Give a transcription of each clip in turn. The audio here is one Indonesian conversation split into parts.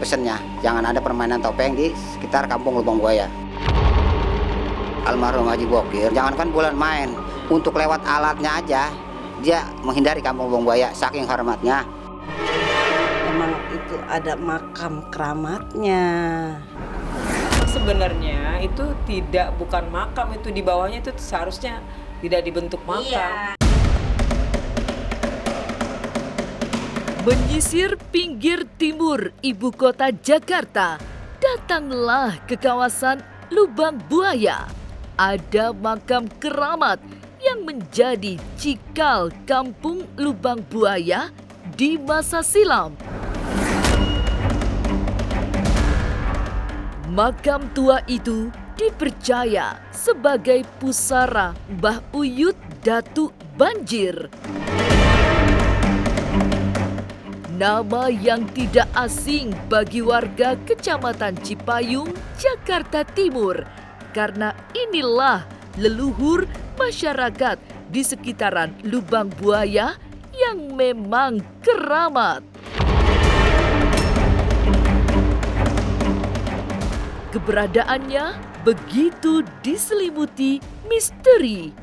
pesennya, jangan ada permainan topeng di sekitar kampung Lubang Buaya. Almarhum Haji Bokir, jangankan bulan main, untuk lewat alatnya aja, dia menghindari kampung Lubang Buaya, saking hormatnya. Emang itu ada makam keramatnya. Sebenarnya itu bukan makam, itu di bawahnya itu seharusnya tidak dibentuk makam. Iya. Menyisir pinggir timur ibu kota Jakarta, datanglah ke kawasan Lubang Buaya. Ada makam keramat yang menjadi cikal kampung Lubang Buaya di masa silam. Makam tua itu dipercaya sebagai pusara Mbah Uyut Datuk Banjir. Nama yang tidak asing bagi warga Kecamatan Cipayung, Jakarta Timur, karena inilah leluhur masyarakat di sekitaran Lubang Buaya yang memang keramat. Keberadaannya begitu diselimuti misteri.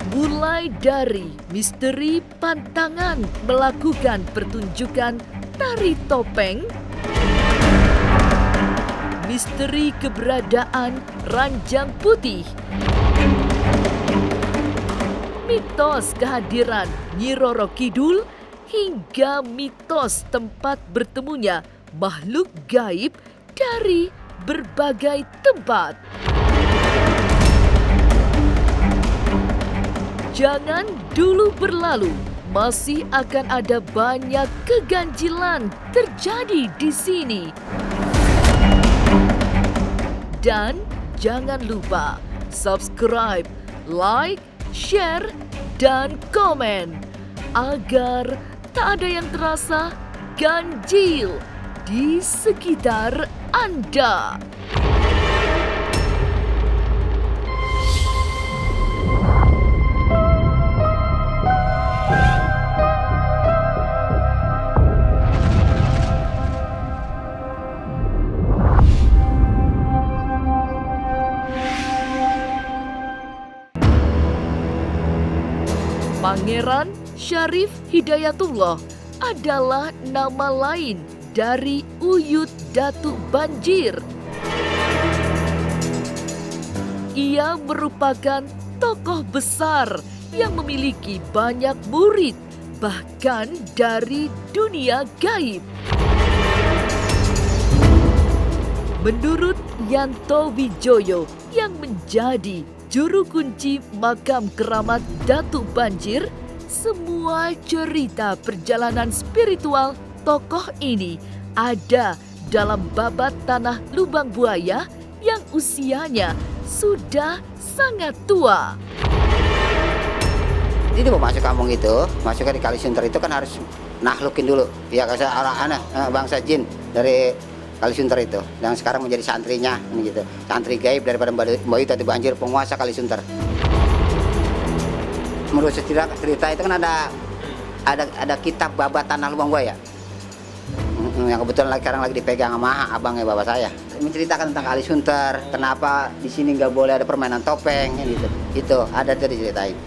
Mulai dari misteri pantangan melakukan pertunjukan tari topeng, misteri keberadaan ranjang putih, mitos kehadiran Nyi Roro Kidul, hingga mitos tempat bertemunya makhluk gaib dari berbagai tempat. Jangan dulu berlalu, masih akan ada banyak keganjilan terjadi di sini. Dan jangan lupa subscribe, like, share, dan komen agar tak ada yang terasa ganjil di sekitar Anda. Pangeran Syarif Hidayatullah adalah nama lain dari Uyut Datuk Banjir. Ia merupakan tokoh besar yang memiliki banyak murid, bahkan dari dunia gaib. Menurut Yanto Wijoyo yang menjadi juru kunci makam keramat Datuk Banjir, semua cerita perjalanan spiritual tokoh ini ada dalam babat tanah Lubang Buaya yang usianya sudah sangat tua. Jadi mau masuk kampung itu, masuk di Kalisunter itu kan harus nahlukin dulu. Ya kata orang bangsa jin dari Kalisunter itu, yang sekarang menjadi santrinya, gitu. Santri gaib daripada Mbah Uyut Datuk Banjir, penguasa Kalisunter. Menurut cerita itu kan ada kitab babat tanah Lubang Buaya, yang kebetulan sekarang lagi dipegang sama abangnya bapak saya. Menceritakan tentang Kalisunter, kenapa di sini nggak boleh ada permainan topeng, gitu. Itu ada tuh diceritain.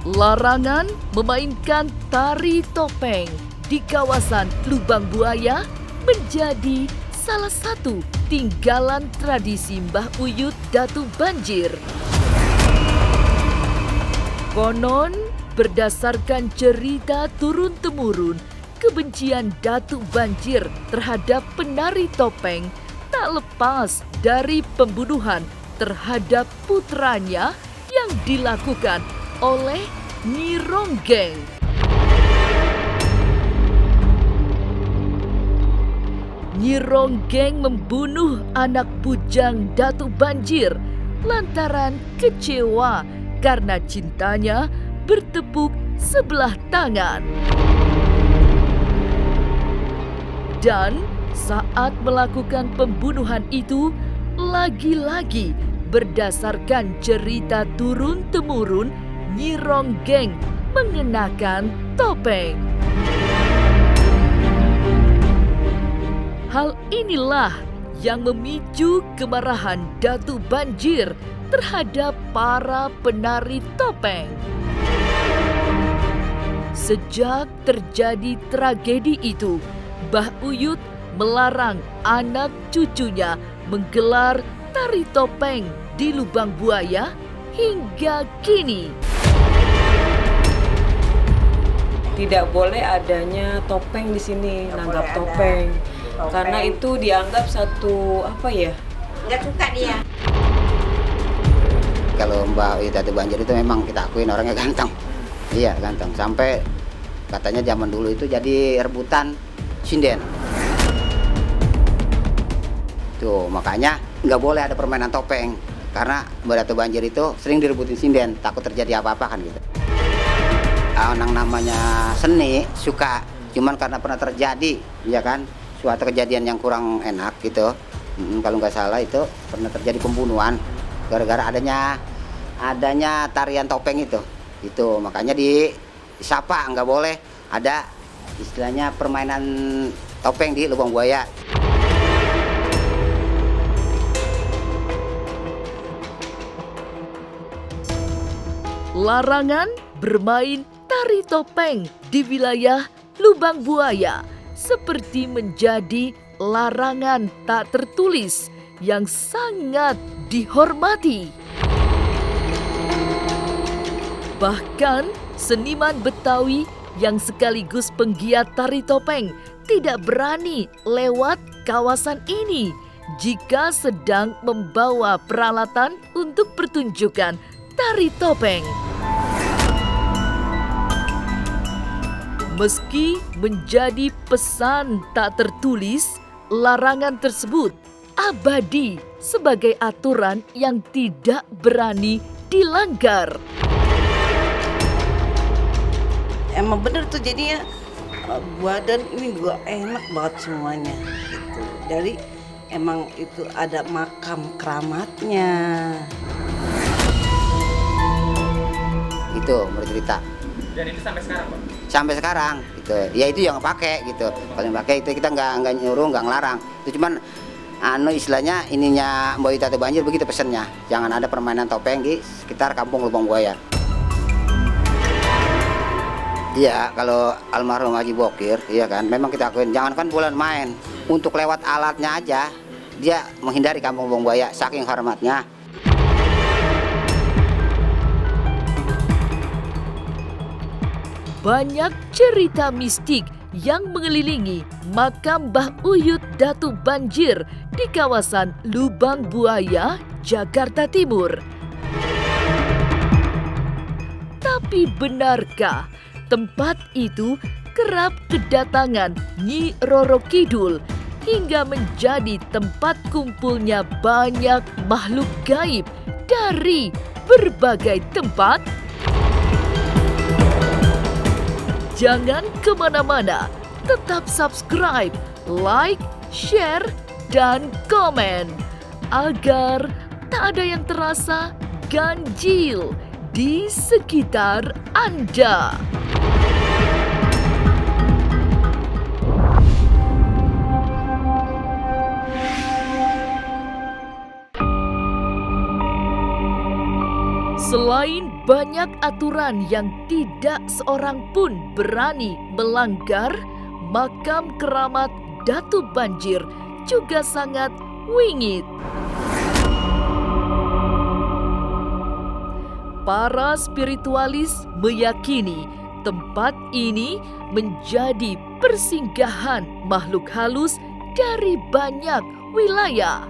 Larangan memainkan tari topeng di kawasan Lubang Buaya menjadi salah satu tinggalan tradisi Mbah Uyut Datuk Banjir. Konon, berdasarkan cerita turun-temurun, kebencian Datuk Banjir terhadap penari topeng tak lepas dari pembunuhan terhadap putranya yang dilakukan oleh Nyi Ronggeng. Nyi Ronggeng membunuh anak bujang Datuk Banjir lantaran kecewa karena cintanya bertepuk sebelah tangan. Dan saat melakukan pembunuhan itu, lagi-lagi berdasarkan cerita turun-temurun, Nyi Ronggeng mengenakan topeng. Hal inilah yang memicu kemarahan Datuk Banjir terhadap para penari topeng. Sejak terjadi tragedi itu, Mbah Uyut melarang anak cucunya menggelar tari topeng di Lubang Buaya hingga kini. Tidak boleh adanya topeng di sini, nanggap topeng. Karena itu dianggap satu apa ya? Nggak suka dia. Kalau Mbak Uyut Datuk Banjir itu memang kita akuin orangnya ganteng. Iya, ganteng. Sampai katanya zaman dulu itu jadi rebutan sinden. Tuh, makanya nggak boleh ada permainan topeng. Karena Mbak Datuk Banjir itu sering direbutin sinden, takut terjadi apa-apa kan gitu. Yang namanya seni suka, cuman karena pernah terjadi, ya kan, suatu kejadian yang kurang enak gitu. Kalau nggak salah itu pernah terjadi pembunuhan gara-gara adanya tarian topeng itu. Itu makanya disapa nggak boleh ada istilahnya permainan topeng di Lubang Buaya. Larangan bermain tari topeng di wilayah Lubang Buaya seperti menjadi larangan tak tertulis yang sangat dihormati. Bahkan seniman Betawi yang sekaligus penggiat tari topeng tidak berani lewat kawasan ini jika sedang membawa peralatan untuk pertunjukan tari topeng. Meski menjadi pesan tak tertulis, larangan tersebut abadi sebagai aturan yang tidak berani dilanggar. Emang bener tuh jadinya badan ini juga enak banget semuanya gitu. Dari emang itu ada makam keramatnya. Itu menurut cerita. Dan itu sampai sekarang, Pak? Sampai sekarang gitu. Ya itu yang pakai gitu. Paling pakai itu kita nggak nyuruh, nggak ngelarang. Itu cuman istilahnya ininya Mbak Uyut Datuk Banjir begitu pesannya. Jangan ada permainan topeng di sekitar kampung Lubang Buaya. Iya, kalau almarhum Haji Bokir, iya kan, memang kita akuin jangan kan bulan main. Untuk lewat alatnya aja, dia menghindari kampung Lubang Buaya saking hormatnya. Banyak cerita mistik yang mengelilingi makam Mbah Uyut Datuk Banjir di kawasan Lubang Buaya, Jakarta Timur. Tapi benarkah tempat itu kerap kedatangan Nyi Roro Kidul hingga menjadi tempat kumpulnya banyak makhluk gaib dari berbagai tempat? Jangan kemana-mana, tetap subscribe, like, share, dan komen agar tak ada yang terasa ganjil di sekitar Anda. Selain banyak aturan yang tidak seorang pun berani melanggar, makam keramat Datuk Banjir juga sangat wingit. Para spiritualis meyakini tempat ini menjadi persinggahan makhluk halus dari banyak wilayah.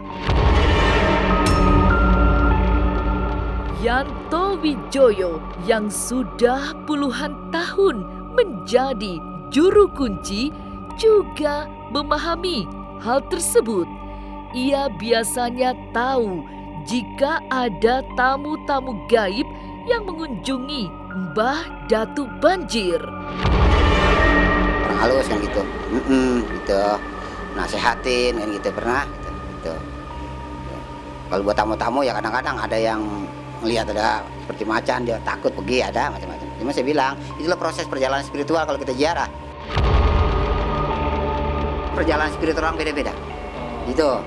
Yanto Wijoyo yang sudah puluhan tahun menjadi juru kunci juga memahami hal tersebut. Ia biasanya tahu jika ada tamu-tamu gaib yang mengunjungi Mbah Datuk Banjir. Orang halus kan gitu, gitu, nasehatin kan gitu pernah, gitu. Kalau buat tamu-tamu ya kadang-kadang ada yang melihat ada seperti macan dia takut pergi ada macam-macam. Cuma saya bilang, itulah proses perjalanan spiritual kalau kita ziarah. Perjalanan spiritual orang beda-beda. Itu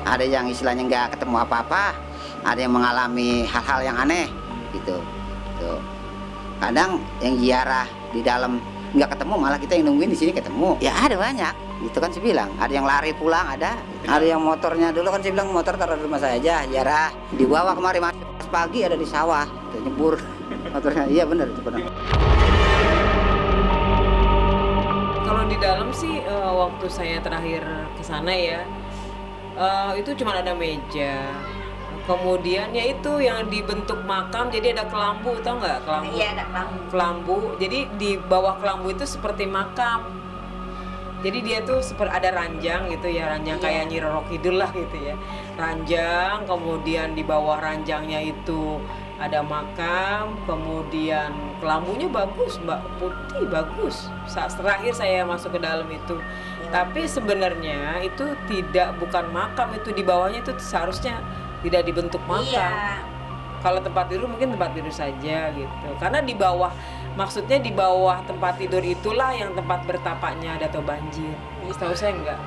ada yang istilahnya nggak ketemu apa-apa, ada yang mengalami hal-hal yang aneh, gitu. Tuh. Kadang yang ziarah di dalam nggak ketemu, malah kita yang nungguin di sini ketemu. Ya ada banyak. Itu kan saya bilang, ada yang lari pulang, ada yang motornya dulu kan saya bilang motor taruh di rumah saya aja, ziarah. Dibawa kemari mas pagi ada di sawah, tuh, nyebur motornya. Iya benar itu benar. Kalau di dalam sih waktu saya terakhir ke sana ya, itu cuma ada meja. Kemudian ya itu yang dibentuk makam, jadi ada kelambu, tau nggak kelambu? Iya, ada kelambu. Kelambu, jadi di bawah kelambu itu seperti makam. Jadi dia tuh seperti ada ranjang gitu ya, ranjang kayak Nyi Roro Kidul lah gitu ya. Ranjang, kemudian di bawah ranjangnya itu ada makam, kemudian kelambunya bagus, Mbak, putih bagus. Saat terakhir saya masuk ke dalam itu. Tapi sebenarnya itu bukan makam, itu di bawahnya itu seharusnya tidak dibentuk makam. Iya. Kalau tempat tidur mungkin tempat tidur saja gitu. Karena di bawah, maksudnya di bawah tempat tidur itulah yang tempat bertapaknya Dato Banjir. Setahu saya enggak.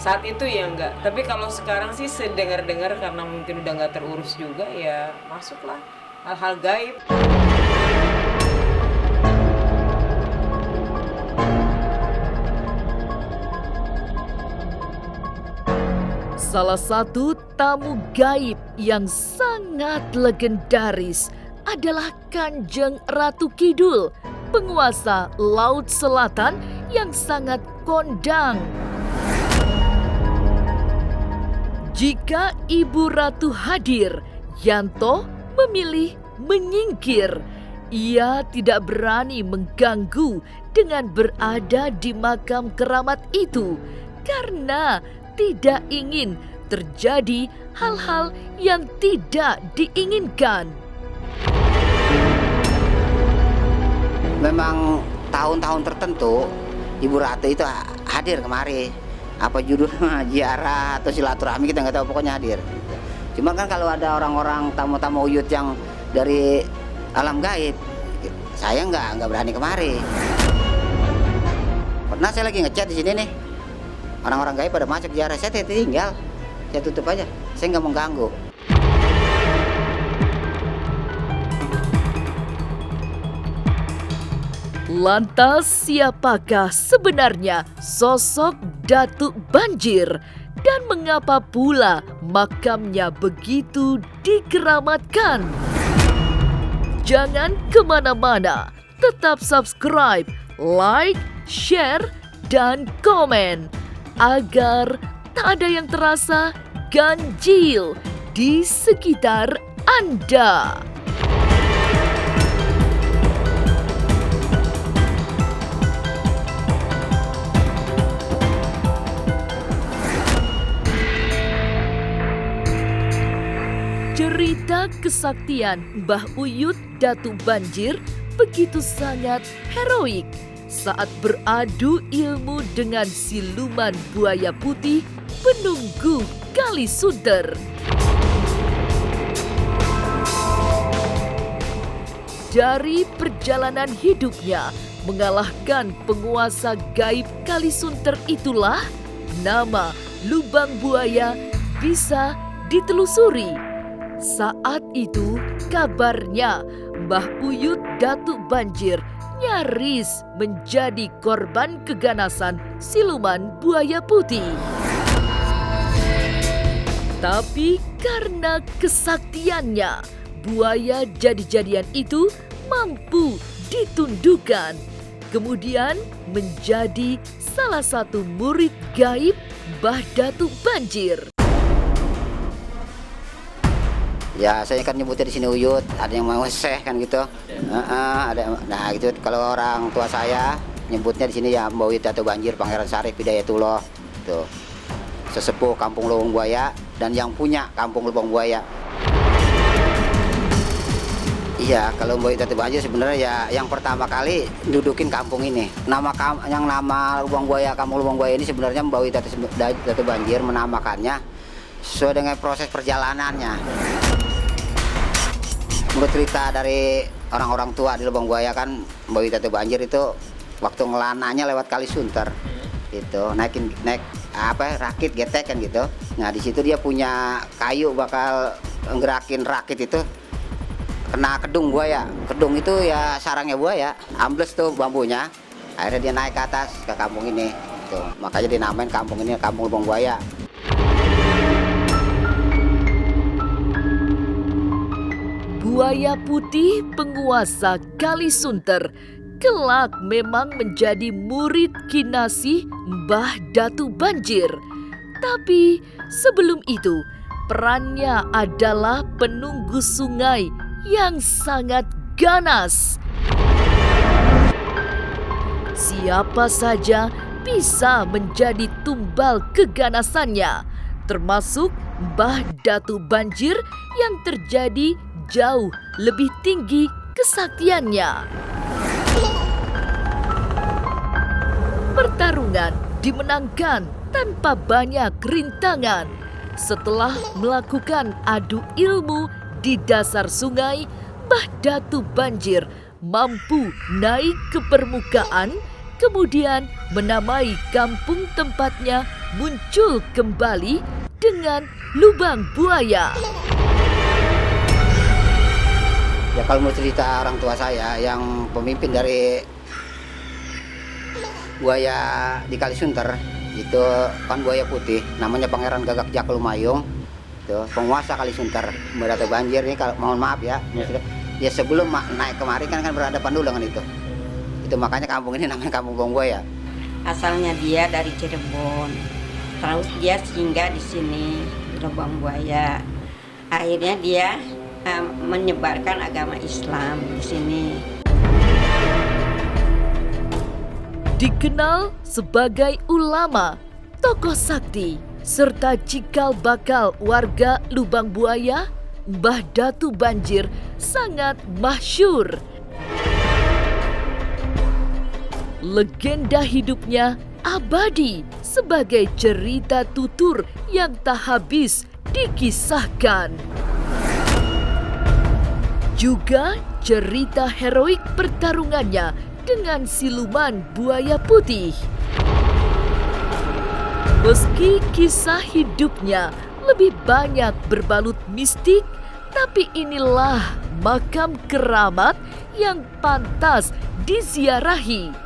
Saat itu ya enggak. Tapi kalau sekarang sih sedengar-dengar karena mungkin udah enggak terurus juga ya masuklah hal-hal gaib. Salah satu tamu gaib yang sangat legendaris adalah Kanjeng Ratu Kidul, penguasa Laut Selatan yang sangat kondang. Jika Ibu Ratu hadir, Yanto memilih menyingkir. Ia tidak berani mengganggu dengan berada di makam keramat itu karena tidak ingin terjadi hal-hal yang tidak diinginkan. Memang tahun-tahun tertentu Ibu Ratu itu hadir kemari. Apa judulnya ziarah atau silaturahmi kita nggak tahu, pokoknya hadir. Cuma kan kalau ada orang-orang tamu-tamu Uyut yang dari alam gaib, saya nggak berani kemari. Pernah saya lagi ngechat di sini nih, orang-orang gaib pada masuk ziarah, saya tinggal, saya tutup aja, saya nggak mau ganggu. Lantas siapakah sebenarnya sosok Datuk Banjir dan mengapa pula makamnya begitu dikeramatkan? Jangan kemana-mana, tetap subscribe, like, share, dan komen agar tak ada yang terasa ganjil di sekitar Anda. Cerita kesaktian Mbah Uyut Datuk Banjir begitu sangat heroik saat beradu ilmu dengan siluman buaya putih penunggu Kali Sunter. Dari perjalanan hidupnya mengalahkan penguasa gaib Kali Sunter itulah nama lubang buaya bisa ditelusuri. Saat itu kabarnya Mbah Uyut Datuk Banjir nyaris menjadi korban keganasan siluman buaya putih. Tapi karena kesaktiannya, buaya jadi-jadian itu mampu ditundukkan. Kemudian menjadi salah satu murid gaib Mbah Datuk Banjir. Ya saya kan nyebutnya di sini Uyut, ada yang mau Syekh kan gitu. Nah gitu, kalau orang tua saya nyebutnya di sini ya Mbah Uyut Datuk Banjir Pangeran Syarif Hidayatullah. Tuh. Sesepuh Kampung Lubang Buaya dan yang punya Kampung Lubang Buaya. Iya, kalau Mbah Uyut Datuk Banjir sebenarnya ya yang pertama kali dudukin kampung ini. Nama Lubang Buaya, Kampung Lubang Buaya ini sebenarnya Mbah Uyut Datuk Banjir menamakannya sesuai dengan proses perjalanannya. Menurut cerita dari orang-orang tua di Lubang Buaya kan Mbak Datu Banjir itu waktu ngelananya lewat Kali Sunter itu naik rakit getek kan gitu. Nah di situ dia punya kayu bakal ngerakin rakit itu kena kedung buaya. Kedung itu ya sarangnya buaya, ambles tuh bambunya. Akhirnya dia naik ke atas ke kampung ini. Tuh, makanya dinamain kampung ini Kampung Lubang Buaya. Buaya putih penguasa Kali Sunter kelak memang menjadi murid kinasih Mbah Datu Banjir. Tapi sebelum itu, perannya adalah penunggu sungai yang sangat ganas. Siapa saja bisa menjadi tumbal keganasannya, termasuk Mbah Datu Banjir yang terjadi jauh lebih tinggi kesaktiannya. Pertarungan dimenangkan tanpa banyak rintangan. Setelah melakukan adu ilmu di dasar sungai, Mbah Datu Banjir mampu naik ke permukaan, kemudian menamai kampung tempatnya muncul kembali dengan Lubang Buaya. Ya kalau mau cerita orang tua saya yang pemimpin dari buaya di Kali Sunter itu kan buaya putih, namanya Pangeran Gagak Jaklumayung, itu penguasa Kali Sunter. Mbah Datu Banjir ini kalau mohon maaf ya, ya sebelum naik kemari kan berhadapan dulu dengan itu makanya kampung ini namanya Kampung Lubang Buaya. Asalnya dia dari Cirebon, terus dia singgah di sini di Lubang Buaya. Akhirnya dia menyebarkan agama Islam di sini. Dikenal sebagai ulama, tokoh sakti, serta cikal bakal warga Lubang Buaya, Mbah Datu Banjir sangat masyhur. Legenda hidupnya abadi sebagai cerita tutur yang tak habis dikisahkan. Juga cerita heroik pertarungannya dengan siluman buaya putih. Meski kisah hidupnya lebih banyak berbalut mistik, tapi inilah makam keramat yang pantas diziarahi.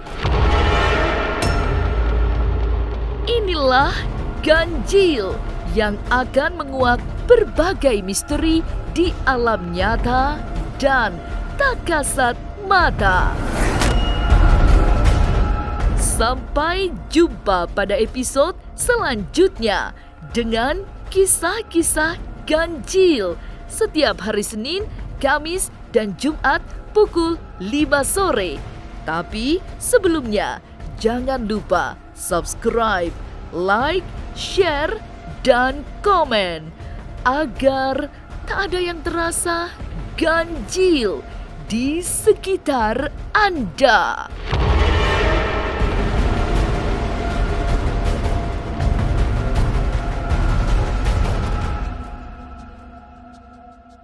Inilah ganjil yang akan menguak berbagai misteri di alam nyata dan tak kasat mata. Sampai jumpa pada episode selanjutnya dengan kisah-kisah ganjil setiap hari Senin, Kamis, dan Jumat pukul 5 sore. Tapi sebelumnya jangan lupa subscribe, like, share, dan komen agar tak ada yang terasa ganjil di sekitar Anda.